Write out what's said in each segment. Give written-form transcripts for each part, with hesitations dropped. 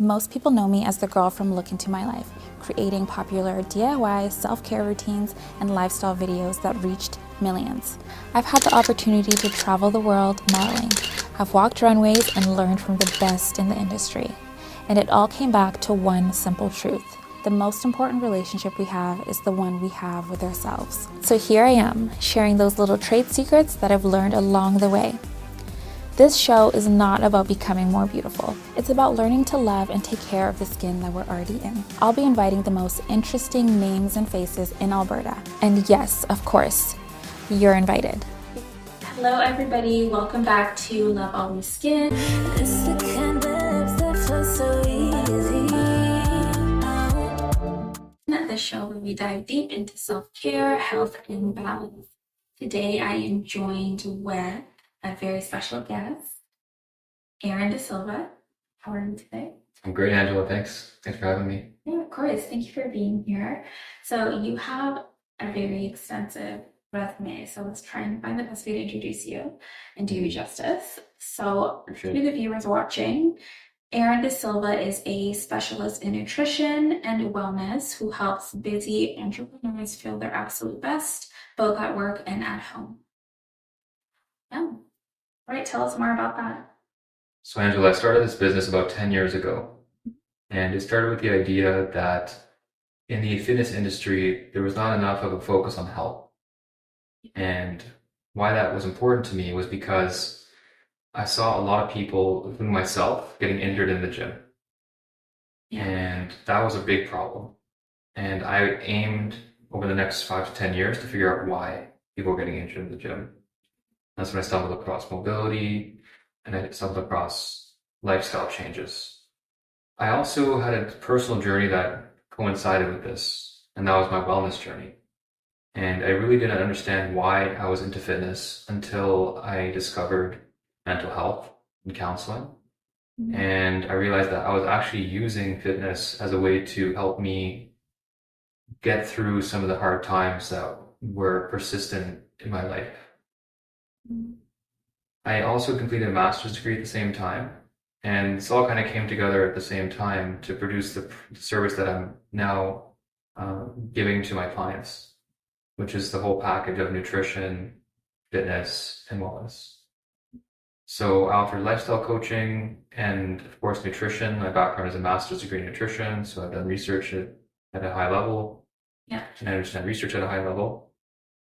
Most people know me as the girl from Look Into My Life, creating popular DIY self-care routines and lifestyle videos that reached millions. I've had the opportunity to travel the world modeling. I've walked runways and learned from the best in the industry. And it all came back to one simple truth. The most important relationship we have is the one we have with ourselves. So here I am, sharing those little trade secrets that I've learned along the way. This show is not about becoming more beautiful. It's about learning to love and take care of the skin that we're already in. I'll be inviting the most interesting names and faces in Alberta. And yes, of course, you're invited. Hello everybody, welcome back to Love Always Skin. It's the kind of lips that feel so easy. At this show where we dive deep into self-care, health, and balance. Today I am joined with a very special guest, Aaron De Silva. How are you today? I'm great, Angela. Thanks. Thanks for having me. Yeah, of course. Thank you for being here. So you have a very extensive resume. So let's try and find the best way to introduce you and do you justice. So Appreciate to it. the viewers watching, Aaron De Silva is a specialist in nutrition and wellness who helps busy entrepreneurs feel their absolute best, both at work and at home. Yeah. All right, tell us more about that. So, Angela, I started this business about 10 years ago, and it started with the idea that in the fitness industry, there was not enough of a focus on health. And why that was important to me was because I saw a lot of people, including myself, getting injured in the gym. Yeah. And that was a big problem. And I aimed over the next 5 to 10 years to figure out why people were getting injured in the gym. That's when I stumbled across mobility and I stumbled across lifestyle changes. I also had a personal journey that coincided with this, and that was my wellness journey. And I really didn't understand why I was into fitness until I discovered mental health and counseling. And I realized that I was actually using fitness as a way to help me get through some of the hard times that were persistent in my life. I also completed a master's degree at the same time, and this all kind of came together at the same time to produce the service that I'm now giving to my clients, which is the whole package of nutrition, fitness, and wellness. So I offer lifestyle coaching and, of course, nutrition. My background is a master's degree in nutrition, so I've done research at a high level. Yeah. And I understand research at a high level.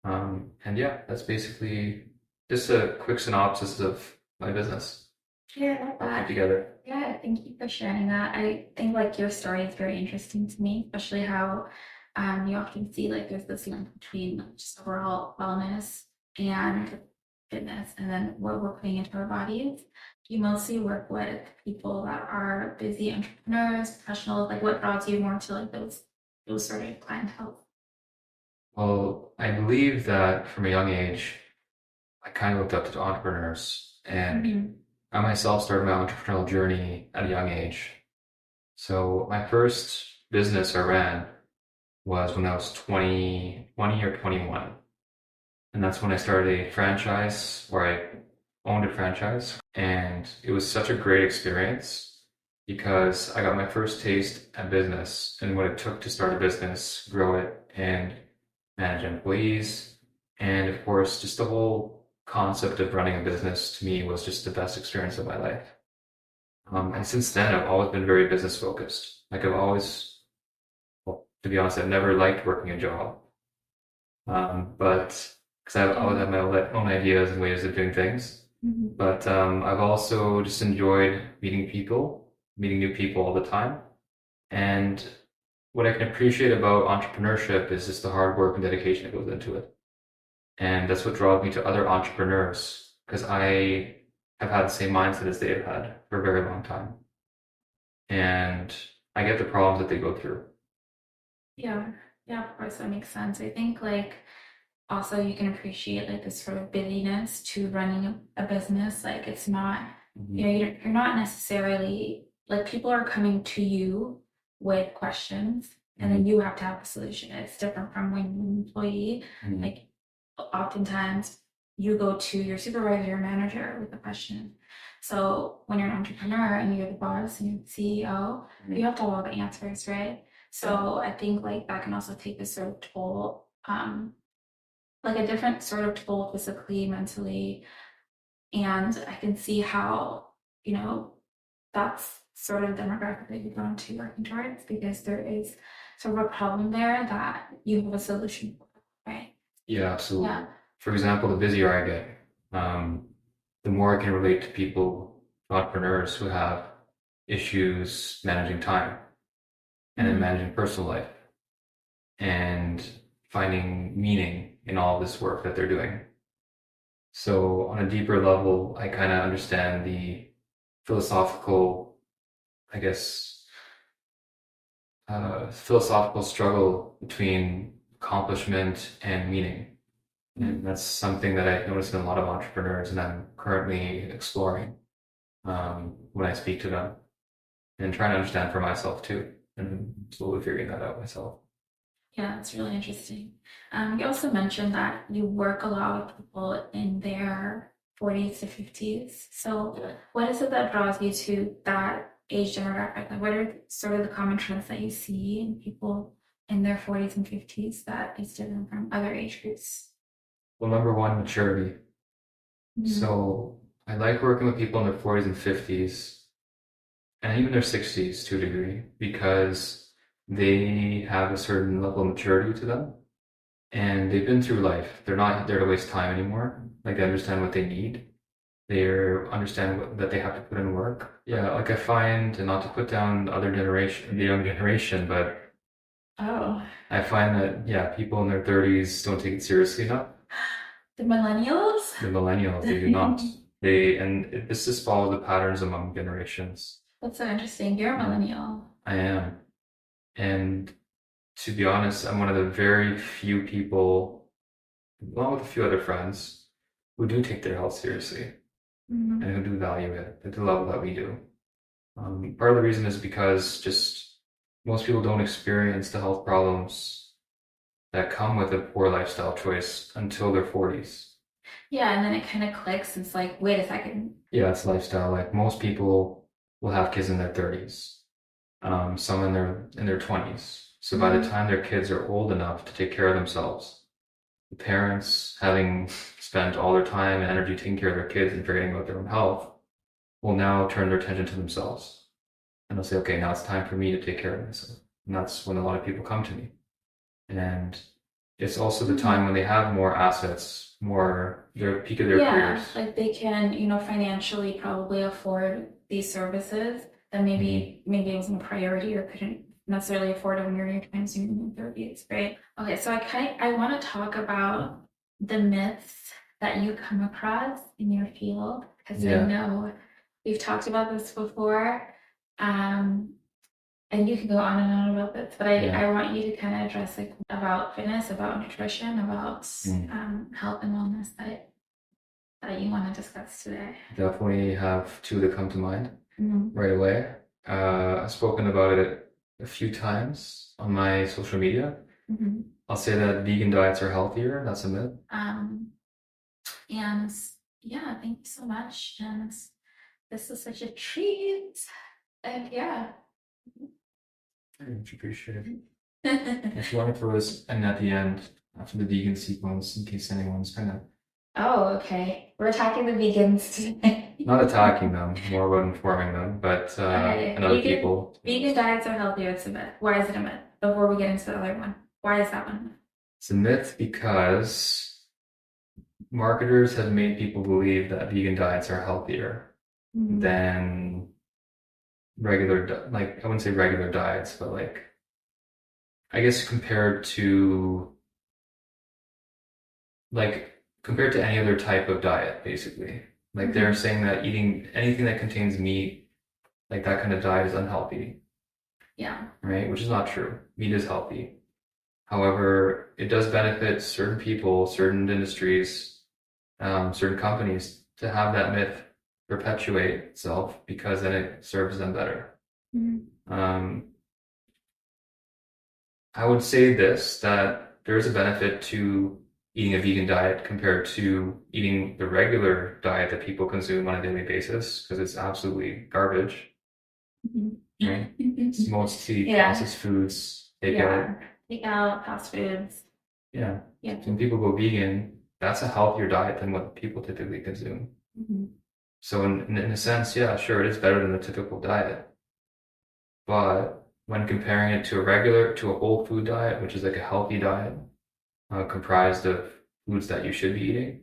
And yeah, that's basically just a quick synopsis of my business. Yeah, I love All put that. together. Yeah, thank you for sharing that. I think like your story is very interesting to me, especially how you often see like there's this link between like, just overall wellness and fitness and then what we're putting into our bodies. You mostly work with people that are busy entrepreneurs, professionals, like what draws you more to like those sort of clientele? Well, I believe that from a young age, I kind of looked up to entrepreneurs, and I myself started my entrepreneurial journey at a young age. So my first business I ran was when I was 20 or 21. And that's when I started a franchise where I owned a franchise. And it was such a great experience because I got my first taste at business and what it took to start a business, grow it, and manage employees. And of course, just the whole concept of running a business to me was just the best experience of my life. And since then, I've always been very business focused. Like I've always, well, to be honest, I've never liked working a job. But because I've always had my own ideas and ways of doing things. But I've also just enjoyed meeting new people all the time. And what I can appreciate about entrepreneurship is just the hard work and dedication that goes into it. And that's what draws me to other entrepreneurs because I have had the same mindset as they've had for a very long time. And I get the problems that they go through. Yeah, yeah, of course, that makes sense. I think like also you can appreciate like this sort of busyness to running a business. Like it's not, you know, you're not necessarily like people are coming to you with questions and then you have to have a solution. It's different from when you're an employee. Like oftentimes you go to your supervisor or manager with a question. So when you're an entrepreneur and you're the boss and you're the CEO, you have to have all the answers, right? So I think like that can also take a sort of toll, like a different sort of toll physically, mentally. And I can see how, you know, that's sort of demographic that you're going to working towards because there is sort of a problem there that you have a solution for, right? Yeah, absolutely. Yeah. For example, the busier I get, the more I can relate to people, entrepreneurs who have issues managing time and then managing personal life and finding meaning in all this work that they're doing. So on a deeper level, I kind of understand the philosophical, I guess, philosophical struggle between accomplishment and meaning. And that's something that I notice in a lot of entrepreneurs, and I'm currently exploring when I speak to them and trying to understand for myself too, and slowly figuring that out myself. Yeah, that's really interesting. You also mentioned that you work a lot with people in their 40s to 50s. So, what is it that draws you to that age demographic? Like, what are sort of the common trends that you see in people in their 40s and 50s that is different from other age groups? Well, number one, maturity. So I like working with people in their 40s and 50s, and even their 60s to a degree, because they have a certain level of maturity to them and they've been through life. They're not there to waste time anymore. Like they understand what they need. They understand that they have to put in work. Yeah, like I find, and not to put down the other generation, the young generation, but I find that, yeah, people in their 30s don't take it seriously enough. The millennials? The millennials, they do not. This just follows the patterns among generations. That's so interesting. You're a millennial. I am. And to be honest, I'm one of the very few people, along with a few other friends, who do take their health seriously and who do value it at the level that we do. Part of the reason is because just most people don't experience the health problems that come with a poor lifestyle choice until their 40s. Yeah, and then it kind of clicks. It's like, wait a second. Yeah, it's lifestyle. Like most people will have kids in their 30s, some in their 20s. So by the time their kids are old enough to take care of themselves, the parents, having spent all their time and energy taking care of their kids and forgetting about their own health, will now turn their attention to themselves. And they'll say, okay, now it's time for me to take care of myself. And that's when a lot of people come to me. And it's also the time when they have more assets, more their peak of their careers. Like they can, you know, financially probably afford these services that maybe it wasn't a priority or couldn't necessarily afford it when you're in your 20s and your 30s, right? Okay, so I want to talk about the myths that you come across in your field because I know we've talked about this before. And you can go on and on about this, but I want you to kind of address like about fitness, about nutrition, about health and wellness that you want to discuss today. Definitely have two that come to mind right away. I've spoken about it a few times on my social media. I'll say that vegan diets are healthier. That's a myth. And yeah, thank you so much. And this is such a treat. And yeah. I much appreciate it. If you want to throw this in at the end after the vegan sequence, in case anyone's kind of. Oh, okay. We're attacking the vegans today. Not attacking them, more about informing them, but and other people. Vegan diets are healthier. It's a myth. Why is it a myth? Before we get into the other one, why is that one? It's a myth because marketers have made people believe that vegan diets are healthier than regular, like I wouldn't say regular diets, but like I guess compared to any other type of diet, basically. Like they're saying that eating anything that contains meat, like that kind of diet is unhealthy. Yeah. Right? Which is not true. Meat is healthy. However, it does benefit certain people, certain industries, certain companies to have that myth perpetuate itself because then it serves them better. I would say this, that there is a benefit to eating a vegan diet compared to eating the regular diet that people consume on a daily basis, because it's absolutely garbage, right? It's mostly Yeah. processed foods, takeout. Yeah. Takeout, fast foods. Yeah. Yeah. So when people go vegan, that's a healthier diet than what people typically consume. So in a sense, yeah, sure, it is better than a typical diet. But when comparing it to a whole food diet, which is like a healthy diet, comprised of foods that you should be eating,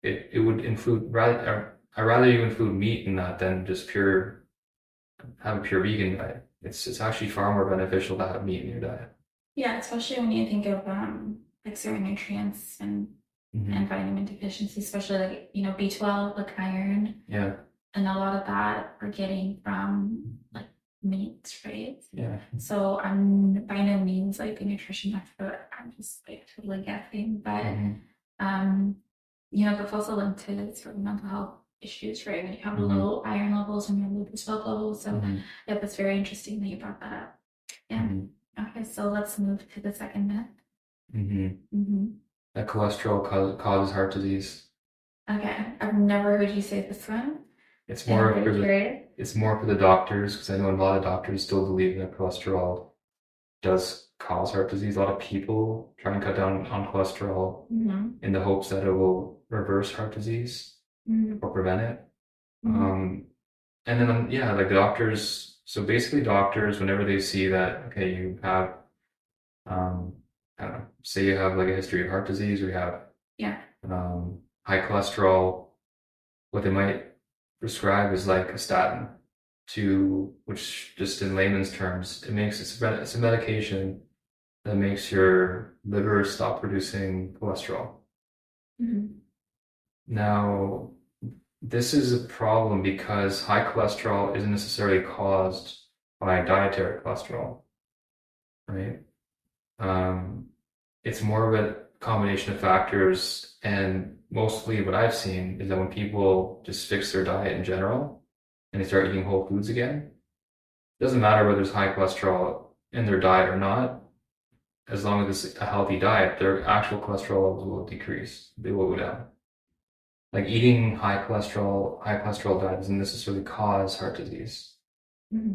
it would include I'd rather you include meat in that than just have a pure vegan diet. It's actually far more beneficial to have meat in your diet. Yeah, especially when you think of like certain nutrients and vitamin deficiency, especially like B12, like iron. Yeah. And a lot of that we're getting from like meat, right? Yeah. So I'm by no means like a nutrition expert. I'm just like totally guessing, but that's also linked to sort of mental health issues, right? When you have low iron levels and your low B12 levels. So yeah, that's very interesting that you brought that up. Yeah. Okay, so let's move to the second myth. That cholesterol causes heart disease. Okay, I've never heard you say this one. It's more for the doctors, because I know a lot of doctors still believe that cholesterol does cause heart disease. A lot of people try and cut down on cholesterol in the hopes that it will reverse heart disease or prevent it. And then, yeah, like doctors, so basically doctors, whenever they see that, okay, you have, I don't know, say you have like a history of heart disease, or you have high cholesterol, what they might prescribe is like a statin, which just in layman's terms, it's a medication that makes your liver stop producing cholesterol. Now, this is a problem because high cholesterol isn't necessarily caused by dietary cholesterol, right? It's more of a combination of factors, and mostly what I've seen is that when people just fix their diet in general and they start eating whole foods again, it doesn't matter whether there's high cholesterol in their diet or not, as long as it's a healthy diet, their actual cholesterol levels will decrease. They will go down. Like eating high cholesterol diet doesn't necessarily cause heart disease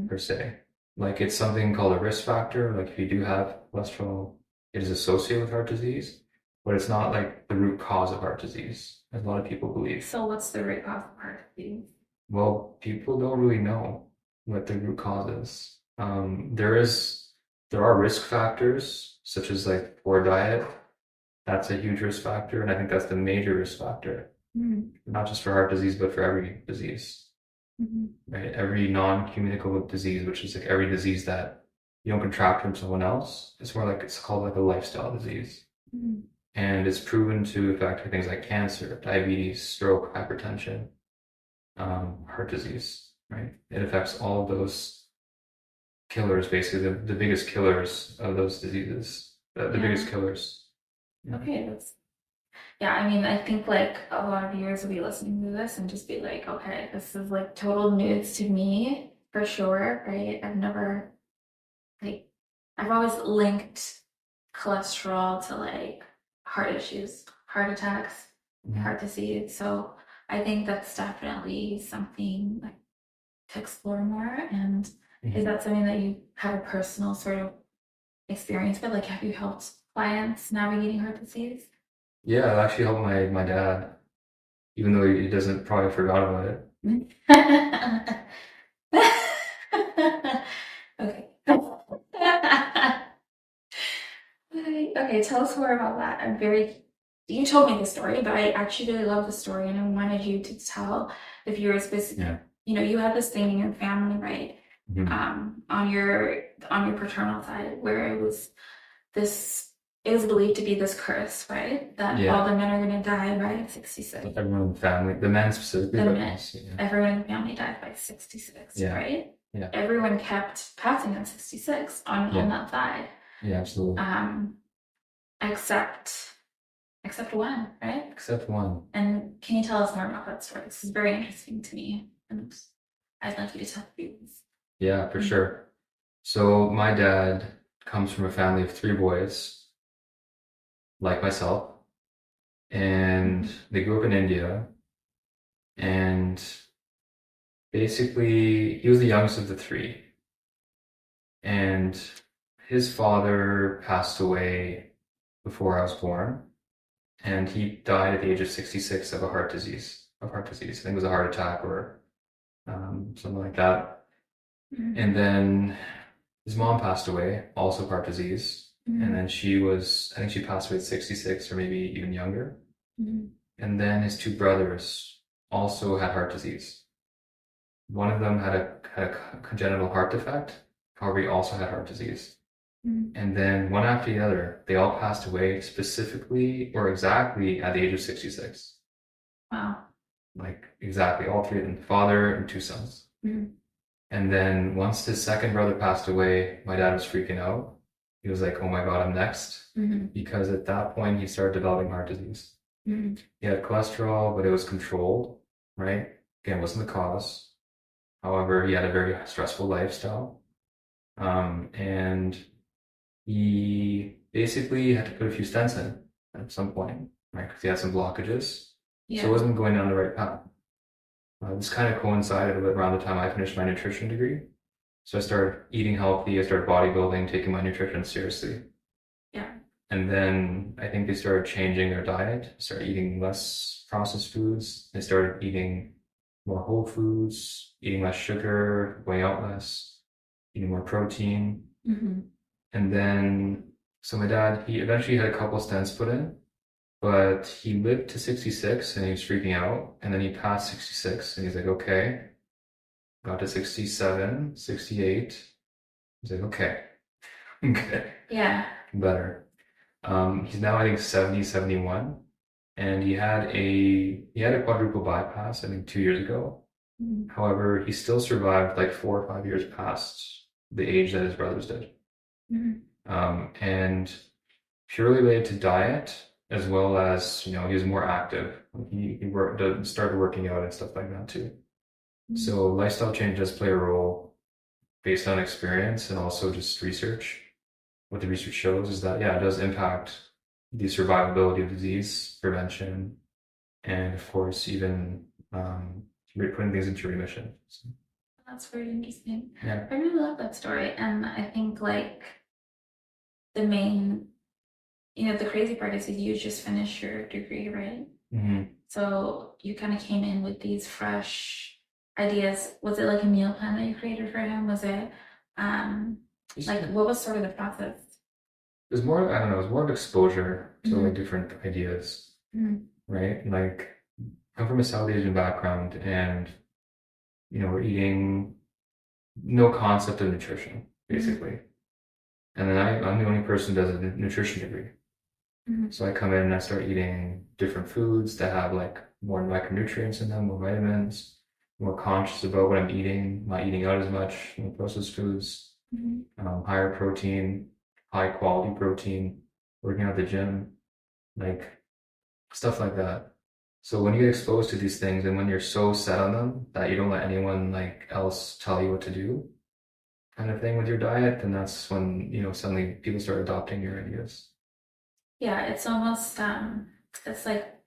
per se. Like it's something called a risk factor. Like if you do have cholesterol, it is associated with heart disease, but it's not like the root cause of heart disease, as a lot of people believe. So what's the root cause of heart disease? Well, people don't really know what the root cause is. There are risk factors, such as like poor diet. That's a huge risk factor, and I think that's the major risk factor. Not just for heart disease, but for every disease. Right? Every non-communicable disease, which is like every disease that you don't contract from someone else, it's called like a lifestyle disease. And it's proven to affect things like cancer, diabetes, stroke, hypertension, heart disease, right? It affects all of those killers, basically the biggest killers of those diseases, the biggest killers. Okay, I mean, I think like a lot of viewers will be listening to this and just be like, okay, this is like total news to me for sure, right? I've always linked cholesterol to like heart issues, heart attacks, heart disease. So I think that's definitely something like to explore more. And is that something that you have a personal sort of experience with? Like, have you helped clients navigating heart disease? Yeah, it actually helped my dad, even though he doesn't probably forgot about it. Okay. Okay, tell us more about that. You told me the story, but I actually really love the story, and I wanted you to tell the viewers this. You had this thing in your family, right? On your paternal side, where it was believed to be this curse, right? That all the men are going to die by 66. Everyone in the family, the men specifically, everyone in the family died by 66, right? Yeah. Everyone kept passing on 66 on that side. Yeah, absolutely. Except one, right? Except one. And can you tell us more about that story? This is very interesting to me, and I'd like you to tell the viewers. Yeah, for sure. So my dad comes from a family of 3 boys, like myself. and they grew up in India. And basically, he was the youngest of the three. And his father passed away before I was born. And he died at the age of 66 of a heart disease. I think it was a heart attack or something like that. And then his mom passed away, also of heart disease. And then I think she passed away at 66 or maybe even younger. And then his two brothers also had heart disease. One of them had a congenital heart defect. However, he also had heart disease. And then one after the other, they all passed away specifically or exactly at the age of 66. Wow. Like exactly, all three of them, father and two sons. And then once his second brother passed away, my dad was freaking out. He was like, oh my God, I'm next. Because at that point, he started developing heart disease. He had cholesterol, but it was controlled, right? Again, it wasn't the cause. However, he had a very stressful lifestyle. And he basically had to put a few stents in at some point, right? Because he had some blockages. So it wasn't going down the right path. This kind of coincided with around the time I finished my nutrition degree. So I started eating healthy, I started bodybuilding, taking my nutrition seriously. Yeah. And then I think they started changing their diet, started eating less processed foods. They started eating more whole foods, eating less sugar, going out less, eating more protein. And then, so my dad, he eventually had a couple stents put in, but he lived to 66 and he was freaking out. And then he passed 66 and he's like, okay. Got to 67, 68. He's like, okay. Okay. Yeah. Better. He's now, I think, 70, 71. And he had a quadruple bypass, I think, 2 years ago. However, he still survived like 4 or 5 years past the age that his brothers did. And purely related to diet, as well as, he was more active. He started working out and stuff like that too. So lifestyle change does play a role based on experience and also just research. What the research shows is that, yeah, it does impact the survivability of disease, prevention, and of course, even putting things into remission. So, That's very interesting. yeah. I really love that story. And I think like the main, the crazy part is you just finished your degree, right? So you kind of came in with these fresh ideas. Was it like a meal plan that you created for him? Was it like what was sort of the process? It was more, I don't know, it was more of exposure to like different ideas, right? Like, I'm from a South Asian background and, we're eating no concept of nutrition, basically. And then I'm the only person who does a nutrition degree. So I come in and I start eating different foods that have like more micronutrients in them, more vitamins, more conscious about what I'm eating, not eating out as much, processed foods, higher protein, high quality protein, working out at the gym, like stuff like that. So when you get exposed to these things and when you're so set on them that you don't let anyone like else tell you what to do, kind of thing with your diet, then that's when, suddenly people start adopting your ideas. Yeah, it's almost it's like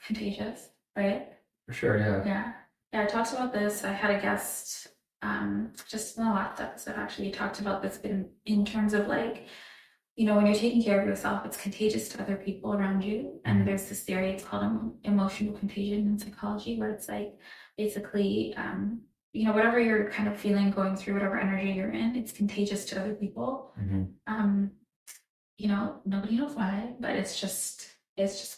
contagious, right? For sure, yeah. Yeah. Yeah, I talked about this. I had a guest just in the last episode actually talked about this in terms of like, when you're taking care of yourself, it's contagious to other people around you. And there's this theory, it's called emotional contagion in psychology, where it's like basically whatever you're kind of feeling, going through whatever energy you're in, it's contagious to other people. Nobody knows why, but it's just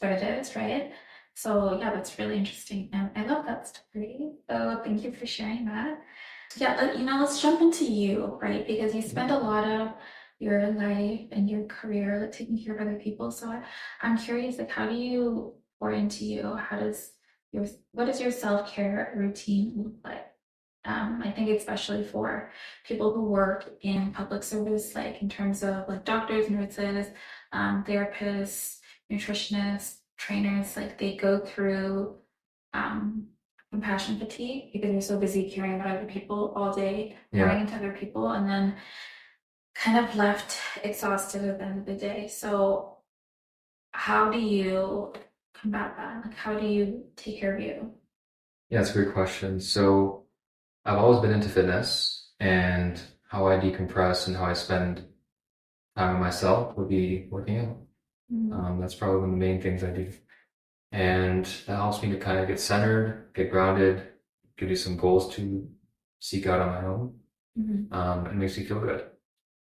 what it is, right? So yeah, that's really interesting, and I love that story. So thank you for sharing that. Yeah, let's jump into you, right? Because you spend a lot of your life and your career like taking care of other people. So I'm curious, like, how do you pour into you? What does your self-care routine look like? I think especially for people who work in public service, like in terms of like doctors, nurses, therapists, nutritionists, trainers, like they go through compassion fatigue because they're so busy caring about other people all day, pouring into other people, and then kind of left exhausted at the end of the day. So how do you combat that? Like, how do you take care of you? Yeah, that's a great question. So I've always been into fitness, and how I decompress and how I spend time with myself would be working out. That's probably one of the main things I do. And that helps me to kind of get centered, get grounded, give you some goals to seek out on my own. It makes me feel good,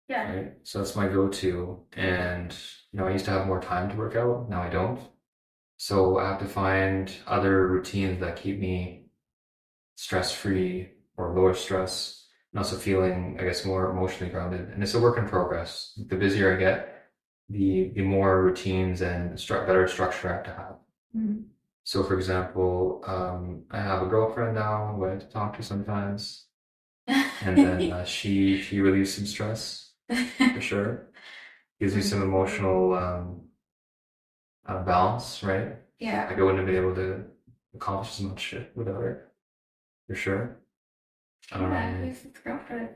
Yeah. right? So that's my go-to. And, I used to have more time to work out. Now I don't. So I have to find other routines that keep me stress-free or lower stress, and also feeling, I guess, more emotionally grounded. And it's a work in progress. The busier I get, the more routines and better structure I have to have. So, for example, I have a girlfriend now who I have to talk to sometimes, and then she relieves some stress for sure. Gives me some emotional balance, right? Yeah. Like I wouldn't have been able to accomplish as much shit without her, for sure. Yeah, who's his girlfriend?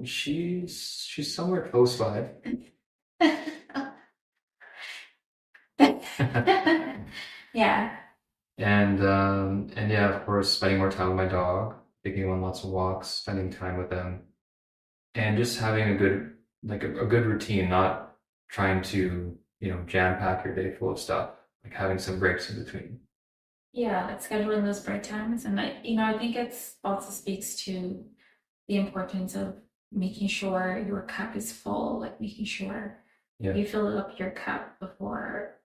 She's somewhere close by. Yeah. And yeah, of course, spending more time with my dog, taking him on lots of walks, spending time with them, and just having a good a good routine, not trying to, jam pack your day full of stuff, like having some breaks in between. Yeah, like scheduling those break times. And I think it's also speaks to the importance of making sure your cup is full, like making sure Yeah. you fill up your cup before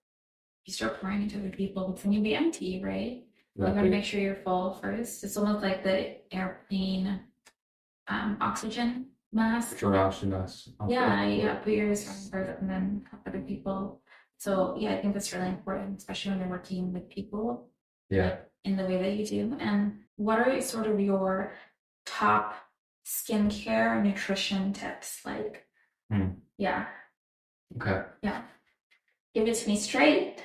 you start pouring into other people, because then you'll be empty, right? You gotta make sure you're full first. It's almost like the airplane oxygen mask. Sure, oxygen mask. Yeah, you put yours on first and then help other people. So yeah, I think that's really important, especially when you're working with people. Yeah. Like, in the way that you do. And what are sort of your top skincare nutrition tips? Like, yeah. Okay. Yeah. Give it to me straight.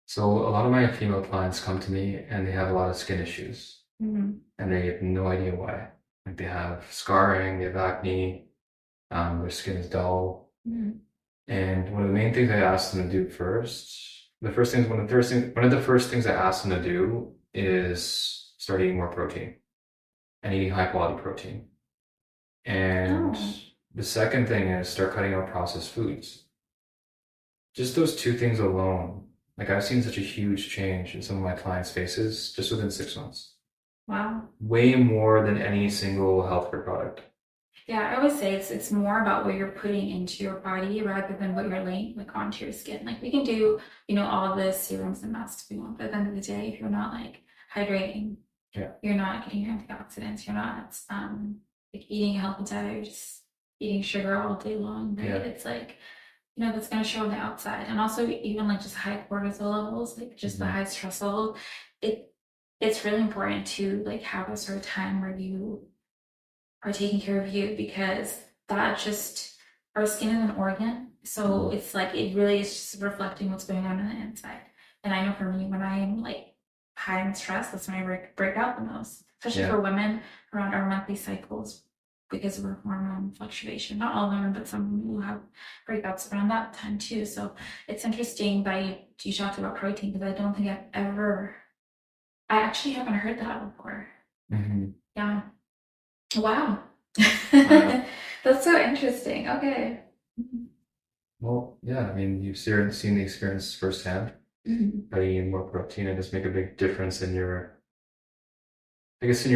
So a lot of my female clients come to me and they have a lot of skin issues, and they have no idea why. Like they have scarring, they have acne, their skin is dull. And one of the main things I ask them to do one of the first things I ask them to do is start eating more protein and eating high quality protein. And the second thing is start cutting out processed foods. Just those two things alone, like I've seen such a huge change in some of my clients' faces just within 6 months. Wow. Way more than any single healthcare product. Yeah, I always say it's more about what you're putting into your body rather than what you're laying like onto your skin. Like we can do, all the serums and masks we want, but at the end of the day, if you're not like hydrating, you're not getting your antioxidants, you're not like eating a healthy diet, you're just eating sugar all day long, right? It's like, that's gonna show on the outside. And also even like just high cortisol levels, like just the high stress level, it's really important to like have a sort of time where you are taking care of you, because that just, our skin is an organ. So it's like, it really is just reflecting what's going on the inside. And I know for me, when I'm like high in stress, that's when I break out the most, especially for women around our monthly cycles because of our hormone fluctuation. Not all women, but some women will have breakouts around that time too. So it's interesting that you talked about protein, because I don't think I actually haven't heard that before. Yeah. Wow. That's so interesting. Okay. Well, yeah, I mean, you've seen the experience firsthand. By eating more protein, it does make a big difference in your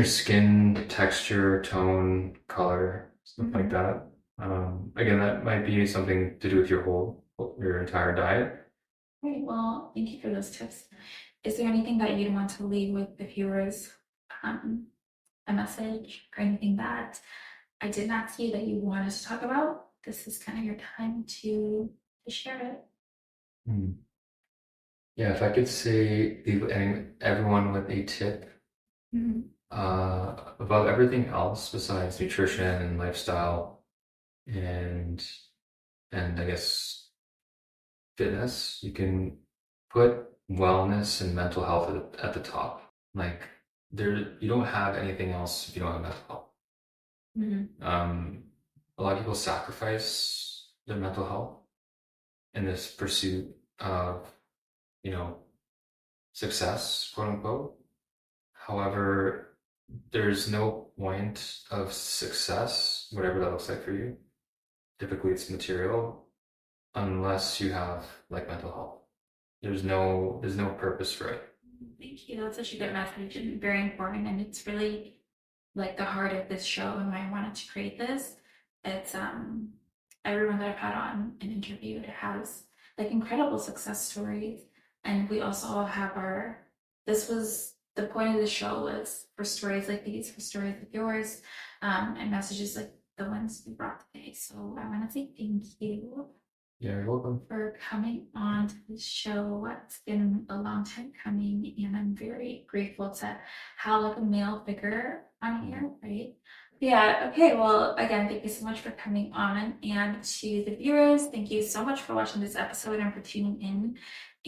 skin texture, tone, color, stuff like that. Again, that might be something to do with your entire diet. Great. Well, thank you for those tips. Is there anything that you'd want to leave with the viewers? A message or anything that I didn't ask you that you wanted to talk about? This is kind of your time to share it. Yeah, if I could leave everyone with a tip about everything else besides nutrition and lifestyle and I guess fitness, you can put wellness and mental health at the top. Like you don't have anything else if you don't have mental health. A lot of people sacrifice their mental health, in this pursuit of, you know, success, quote unquote. However, there's no point of success, whatever that looks like for you. Typically, it's material, unless you have like mental health. There's no purpose for it. Thank you. That's such a good message and very important. And it's really like the heart of this show and why I wanted to create this. It's everyone that I've had on and interviewed has like incredible success stories. And we also have this was the point of the show was for stories like these, for stories like yours, and messages like the ones we brought today. So I want to say thank you. Yeah, you're welcome. For coming on to the show. It's been a long time coming, and I'm very grateful to have like a male figure on here, right? Yeah, okay, well, again, thank you so much for coming on. And to the viewers, thank you so much for watching this episode and for tuning in.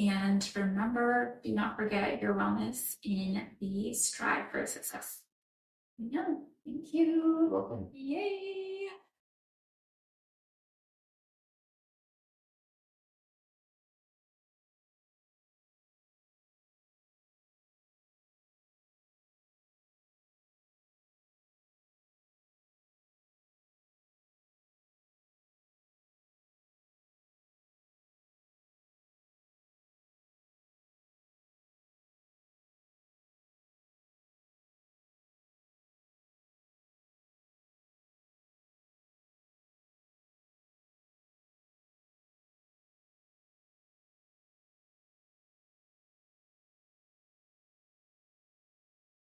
And remember, do not forget your wellness in the strive for success. Yeah, thank you. You're welcome. Yay.